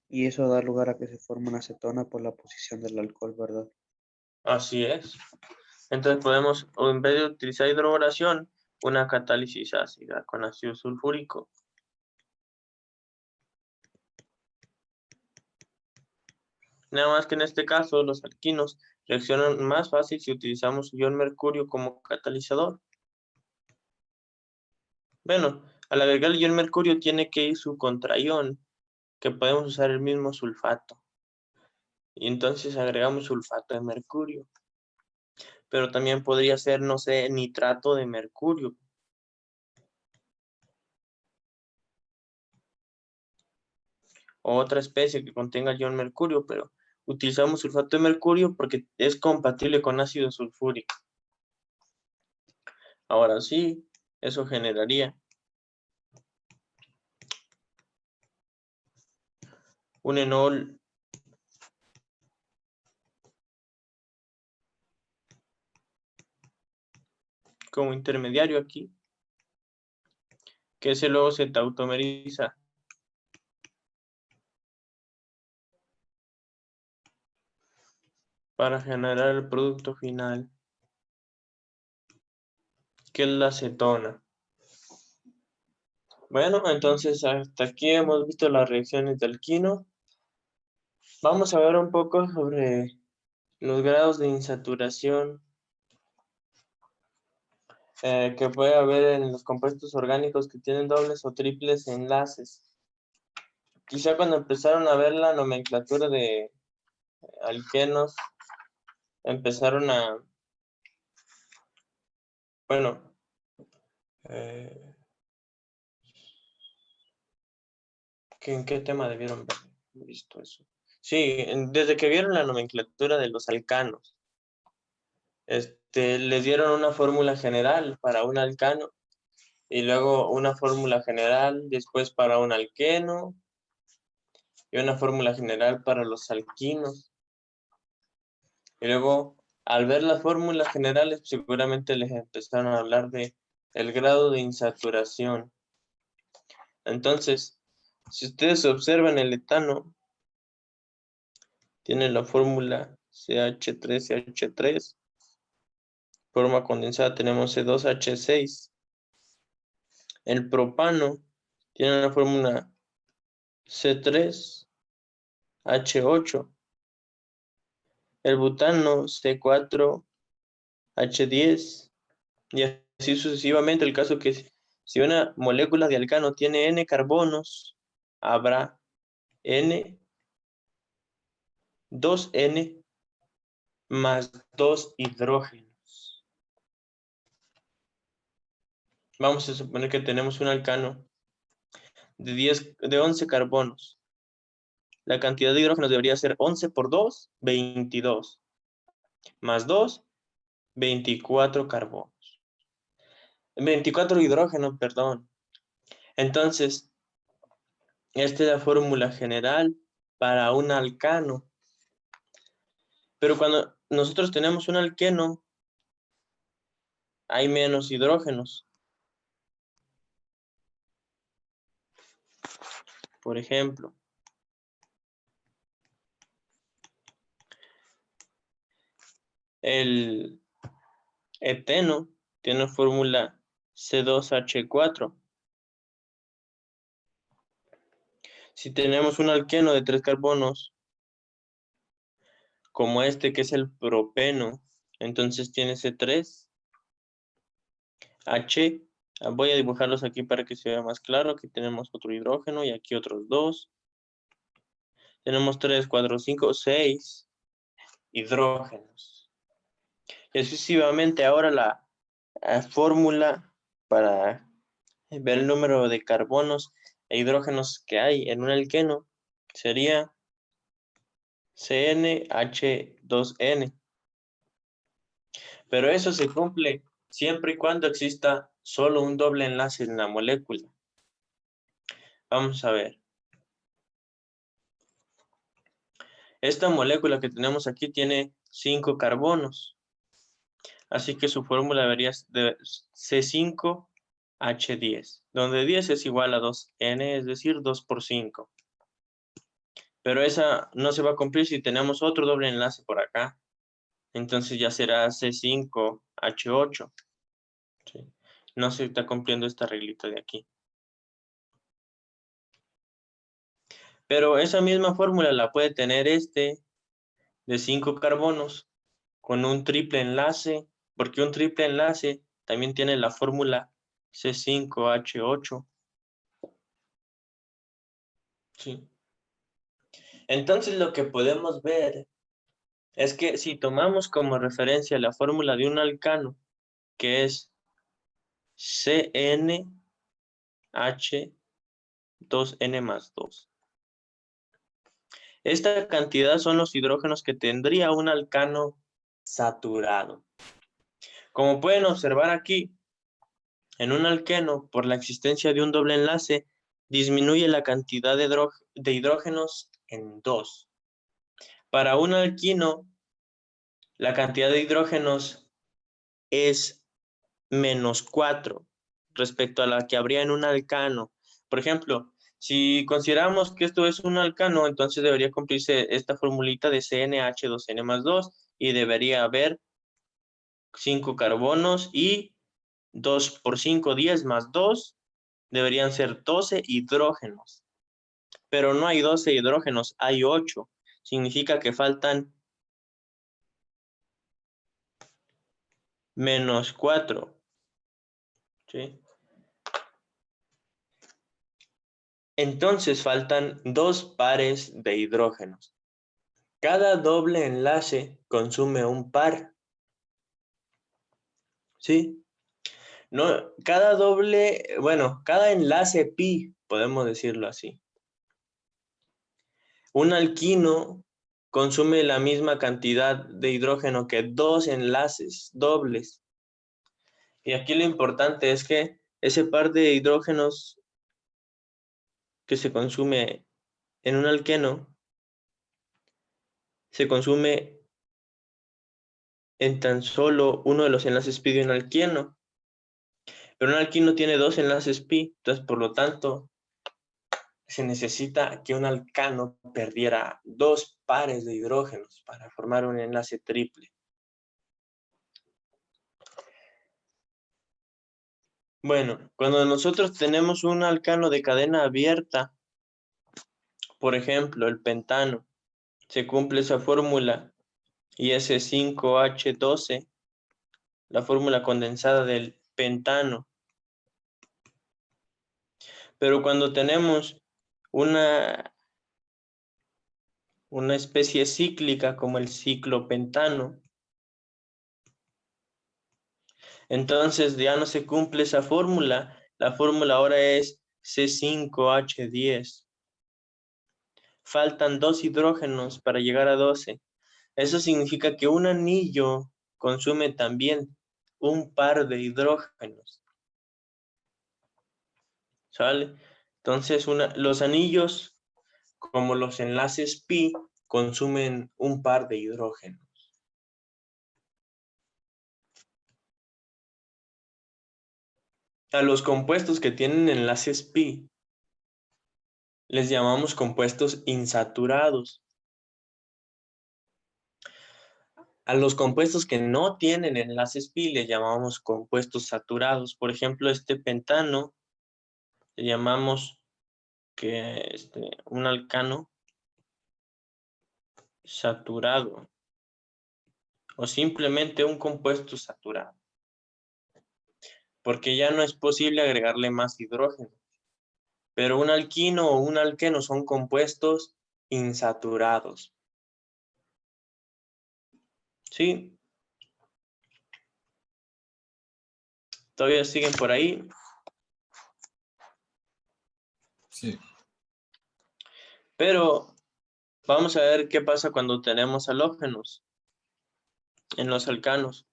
Y eso da lugar a que se forme una acetona por la posición del alcohol, ¿verdad?
Así es. Entonces podemos, o en vez de utilizar hidroboración, una catálisis ácida con ácido sulfúrico. Nada más que en este caso los alquinos reaccionan más fácil si utilizamos ion mercurio como catalizador. Bueno, al agregar el ion mercurio tiene que ir su contraión, que podemos usar el mismo sulfato. Y entonces agregamos sulfato de mercurio. Pero también podría ser, no sé, nitrato de mercurio. o otra especie que contenga ion mercurio, pero utilizamos sulfato de mercurio porque es compatible con ácido sulfúrico. Ahora sí, eso generaría un enol como intermediario aquí, que ese luego se tautomeriza para generar el producto final, que es la acetona. Bueno, entonces hasta aquí hemos visto las reacciones de alquino. Vamos a ver un poco sobre los grados de insaturación que puede haber en los compuestos orgánicos que tienen dobles o triples enlaces. Quizá cuando empezaron a ver la nomenclatura de alquenos, empezaron a, bueno, ¿en qué tema debieron haber visto eso? Sí, desde que vieron la nomenclatura de los alcanos, les dieron una fórmula general para un alcano y luego una fórmula general después para un alqueno y una fórmula general para los alquinos. Y luego, al ver las fórmulas generales, seguramente les empezaron a hablar de el grado de insaturación. Entonces, si ustedes observan el etano, tiene la fórmula CH3CH3. Forma condensada tenemos C2H6. El propano tiene la fórmula C3H8. El butano C4H10. Y así sucesivamente. El caso que si una molécula de alcano tiene N carbonos, habrá N, 2N más 2 hidrógenos. Vamos a suponer que tenemos un alcano de 11 carbonos. La cantidad de hidrógenos debería ser 11 por 2, 22. Más 2, 24 carbonos. 24 hidrógenos, perdón. Entonces, esta es la fórmula general para un alcano. Pero cuando nosotros tenemos un alqueno, hay menos hidrógenos. Por ejemplo, el eteno tiene fórmula C2H4. Si tenemos un alqueno de 3 carbonos, como este que es el propeno, entonces tiene C3H. Voy a dibujarlos aquí para que se vea más claro. Aquí tenemos otro hidrógeno y aquí otros 2. Tenemos 3, 4, 5, 6 hidrógenos. Y sucesivamente ahora la fórmula para ver el número de carbonos e hidrógenos que hay en un alqueno sería CnH2n. Pero eso se cumple siempre y cuando exista solo un doble enlace en la molécula. Vamos a ver. Esta molécula que tenemos aquí tiene 5 carbonos. Así que su fórmula debería ser C5H10, donde 10 es igual a 2N, es decir, 2 por 5. Pero esa no se va a cumplir si tenemos otro doble enlace por acá. Entonces ya será C5H8. ¿Sí? No se está cumpliendo esta reglita de aquí. Pero esa misma fórmula la puede tener de 5 carbonos con un triple enlace, porque un triple enlace también tiene la fórmula C5H8. ¿Sí? Entonces lo que podemos ver es que si tomamos como referencia la fórmula de un alcano, que es CnH2n más 2, Esta cantidad son los hidrógenos que tendría un alcano saturado. Como pueden observar aquí, en un alqueno, por la existencia de un doble enlace, disminuye la cantidad de hidrógenos en 2. Para un alquino, la cantidad de hidrógenos es -4 respecto a la que habría en un alcano. Por ejemplo, si consideramos que esto es un alcano, entonces debería cumplirse esta formulita de CnH2n más 2 y debería haber 5 carbonos y 2 por 5, 10 más 2, deberían ser 12 hidrógenos. Pero no hay 12 hidrógenos, hay 8. Significa que faltan -4. ¿Sí? Entonces faltan 2 pares de hidrógenos. Cada doble enlace consume un par. ¿Sí? No, cada enlace pi, podemos decirlo así. Un alquino consume la misma cantidad de hidrógeno que 2 enlaces dobles. Y aquí lo importante es que ese par de hidrógenos que se consume en un alqueno se consume en tan solo uno de los enlaces pi de un alqueno. Pero un alquino tiene 2 enlaces pi, entonces por lo tanto se necesita que un alcano perdiera 2 pares de hidrógenos para formar un enlace triple. Bueno, cuando nosotros tenemos un alcano de cadena abierta, por ejemplo, el pentano, se cumple esa fórmula y ese 5H12, la fórmula condensada del pentano. Pero cuando tenemos una especie cíclica como el ciclopentano, entonces ya no se cumple esa fórmula. La fórmula ahora es C5H10. Faltan 2 hidrógenos para llegar a 12. Eso significa que un anillo consume también un par de hidrógenos. ¿Sale? Entonces los anillos, como los enlaces pi, consumen un par de hidrógenos. A los compuestos que tienen enlaces pi les llamamos compuestos insaturados. A los compuestos que no tienen enlaces pi les llamamos compuestos saturados. Por ejemplo, este pentano le llamamos un alcano saturado o simplemente un compuesto saturado, porque ya no es posible agregarle más hidrógeno. Pero un alquino o un alqueno son compuestos insaturados. ¿Sí? ¿Todavía siguen por ahí?
Sí.
Pero vamos a ver qué pasa cuando tenemos halógenos en los alcanos.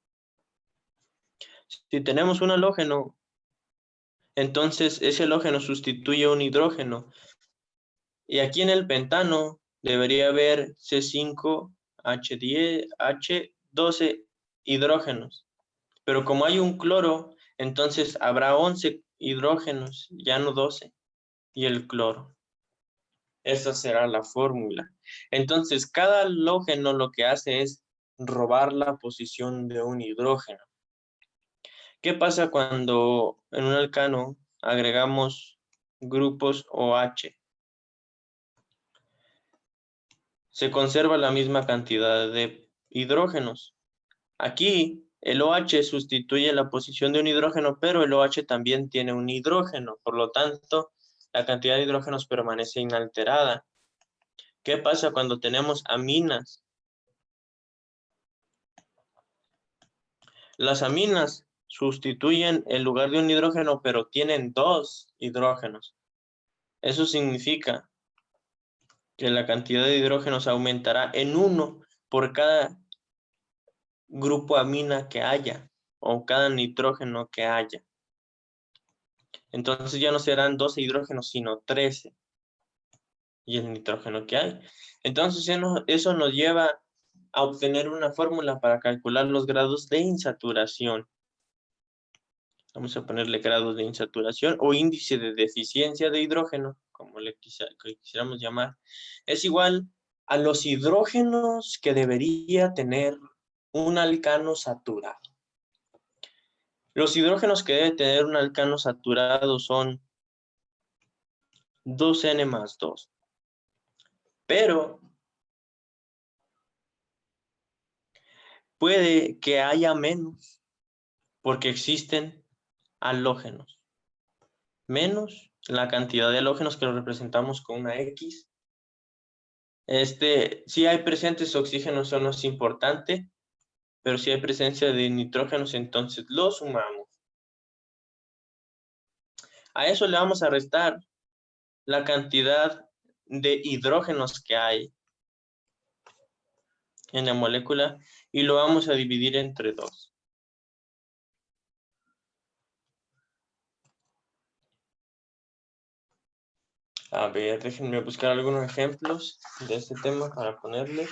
Si tenemos un halógeno, entonces ese halógeno sustituye un hidrógeno. Y aquí en el pentano debería haber C5H10, H12 hidrógenos. Pero como hay un cloro, entonces habrá 11 hidrógenos, ya no 12. Y el cloro. Esa será la fórmula. Entonces, cada halógeno lo que hace es robar la posición de un hidrógeno. ¿Qué pasa cuando en un alcano agregamos grupos OH? Se conserva la misma cantidad de hidrógenos. Aquí el OH sustituye la posición de un hidrógeno, pero el OH también tiene un hidrógeno. Por lo tanto, la cantidad de hidrógenos permanece inalterada. ¿Qué pasa cuando tenemos aminas? Las aminas sustituyen el lugar de un hidrógeno, pero tienen 2 hidrógenos. Eso significa que la cantidad de hidrógenos aumentará en 1 por cada grupo amina que haya o cada nitrógeno que haya. Entonces ya no serán 12 hidrógenos, sino 13. Y el nitrógeno que hay. Entonces eso nos lleva a obtener una fórmula para calcular los grados de insaturación. Vamos a ponerle grados de insaturación o índice de deficiencia de hidrógeno, como le quisiéramos llamar. Es igual a los hidrógenos que debería tener un alcano saturado. Los hidrógenos que debe tener un alcano saturado son 2N más 2. Pero puede que haya menos porque existen halógenos. Menos la cantidad de halógenos que lo representamos con una X. Si hay presentes oxígenos, eso no es importante, pero si hay presencia de nitrógenos, entonces lo sumamos. A eso le vamos a restar la cantidad de hidrógenos que hay en la molécula y lo vamos a dividir entre 2. A ver, déjenme buscar algunos ejemplos de este tema para ponerle.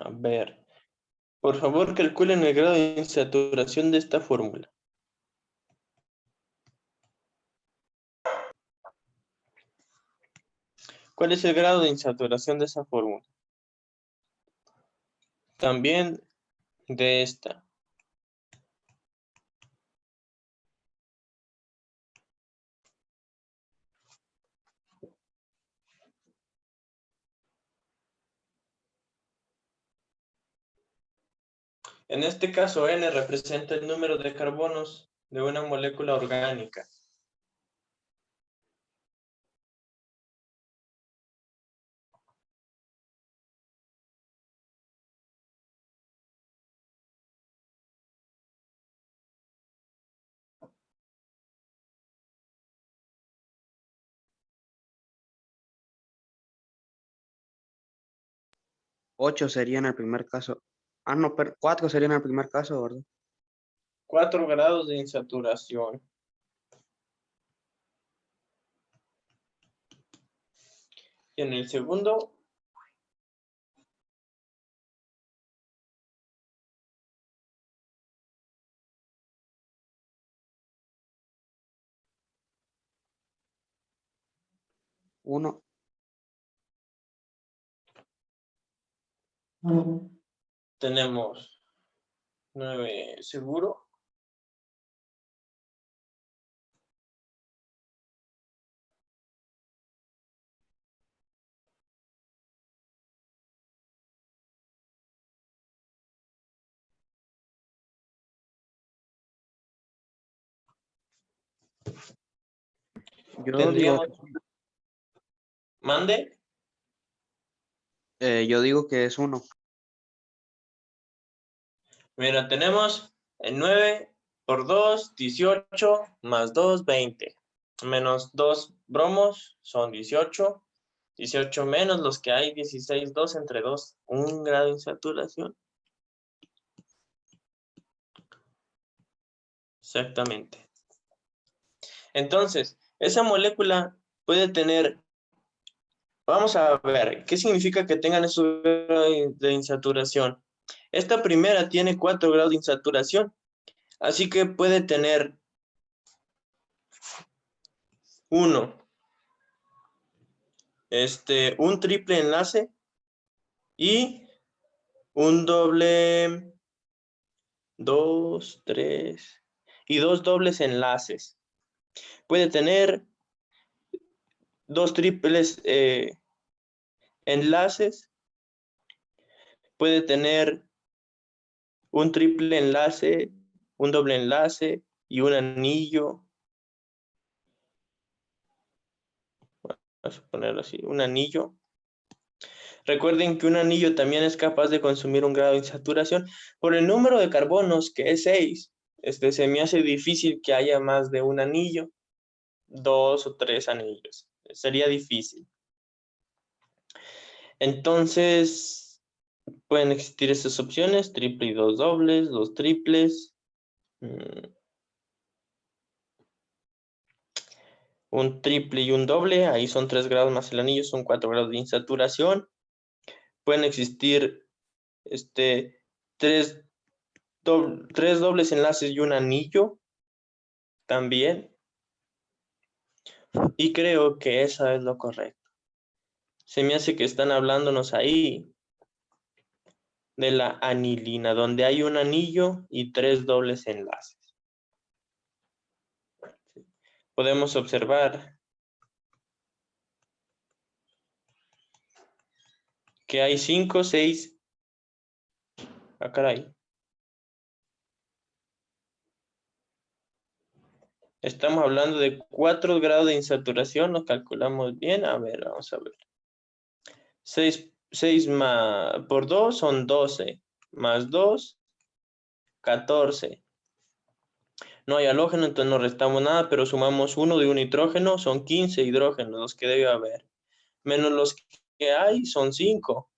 A ver, por favor calculen el grado de insaturación de esta fórmula. ¿Cuál es el grado de insaturación de esa fórmula? También de esta. En este caso, N representa el número de carbonos de una molécula orgánica.
Ocho sería en el primer caso. Ah, no, pero 4 sería en el primer caso, ¿verdad?
4 grados de insaturación. Y en el segundo,
Uno.
tenemos 9 seguro.
Yo digo,
Tendríamos, mande,
yo digo que es 1.
mira, tenemos el 9 por 2, 18, más 2, 20. Menos 2 bromos son 18. 18 menos los que hay, 16, 2 entre 2, 1 grado de insaturación. Exactamente. Entonces, esa molécula puede tener, vamos a ver, ¿qué significa que tengan esos grados de insaturación? Esta primera tiene 4 grados de insaturación, así que puede tener 1, un triple enlace y un doble, 2, 3 y 2 dobles enlaces. Puede tener 2 triples enlaces, puede tener un triple enlace, un doble enlace y un anillo. Vamos a ponerlo así, un anillo. Recuerden que un anillo también es capaz de consumir un grado de insaturación. Por el número de carbonos, que es 6, se me hace difícil que haya más de un anillo, 2 o 3 anillos. Sería difícil. Entonces, pueden existir estas opciones, triple y 2 dobles, 2 triples. Un triple y un doble, ahí son 3 grados más el anillo, son 4 grados de insaturación. Pueden existir 3 dobles enlaces y un anillo también. Y creo que eso es lo correcto. Se me hace que están hablándonos ahí de la anilina, donde hay un anillo y 3 dobles enlaces. Podemos observar que hay 5, 6. Ah, caray. Estamos hablando de 4 grados de insaturación, lo calculamos bien. A ver, vamos a ver. 6 por 2 son 12, más 2, 14. No hay halógeno, entonces no restamos nada, pero sumamos 1 de un nitrógeno, son 15 hidrógenos los que debe haber. Menos los que hay son 5.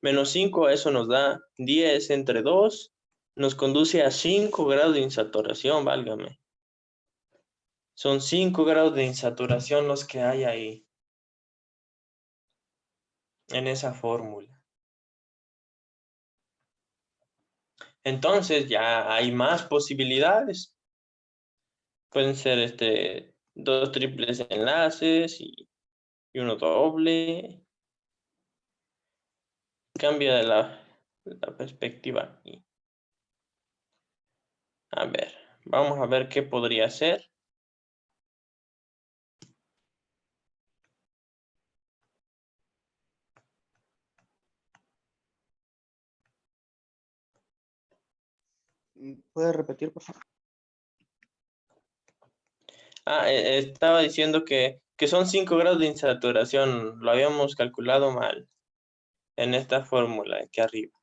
Menos 5, eso nos da 10 entre 2, nos conduce a 5 grados de insaturación, válgame. Son 5 grados de insaturación los que hay ahí, en esa fórmula. Entonces ya hay más posibilidades. Pueden ser 2 triples enlaces y uno doble. Cambia de la perspectiva aquí. A ver, vamos a ver qué podría ser.
¿Puede repetir, por favor?
Estaba diciendo que son 5 grados de insaturación. Lo habíamos calculado mal en esta fórmula aquí arriba.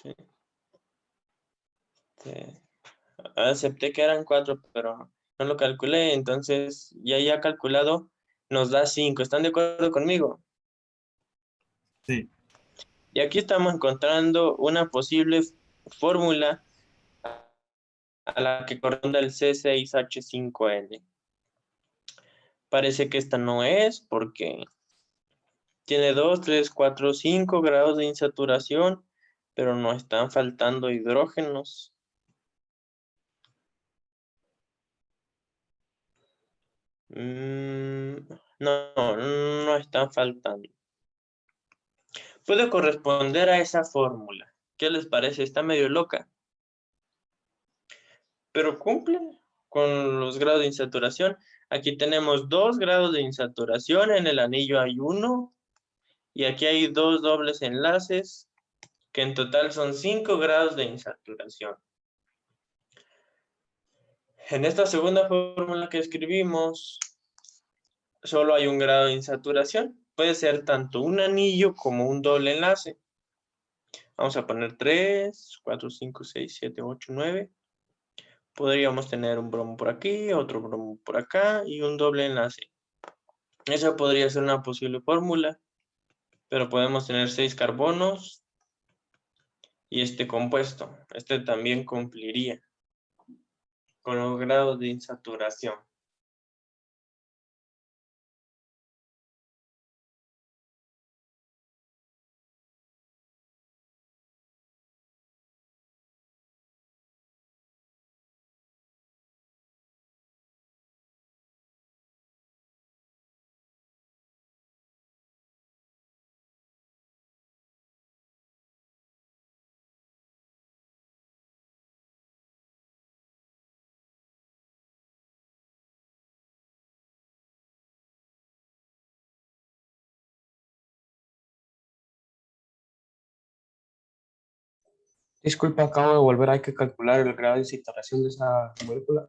Sí. Sí. Acepté que eran 4, pero no lo calculé. Entonces, ya calculado, nos da 5. ¿Están de acuerdo conmigo?
Sí.
Y aquí estamos encontrando una posible fórmula a la que corresponde el C6H5N. Parece que esta no es porque tiene 2, 3, 4, 5 grados de insaturación, pero nos están faltando hidrógenos. No están faltando. Puede corresponder a esa fórmula. ¿Qué les parece? Está medio loca, pero cumple con los grados de insaturación. Aquí tenemos 2 grados de insaturación, en el anillo hay 1, y aquí hay 2 dobles enlaces, que en total son 5 grados de insaturación. En esta segunda fórmula que escribimos, solo hay un grado de insaturación. Puede ser tanto un anillo como un doble enlace. Vamos a poner 3, 4, 5, 6, 7, 8, 9. Podríamos tener un bromo por aquí, otro bromo por acá y un doble enlace. Esa podría ser una posible fórmula, pero podemos tener 6 carbonos y este compuesto. Este también cumpliría con los grados de insaturación.
Disculpa, acabo de volver, hay que calcular el grado de excitación de esa molécula.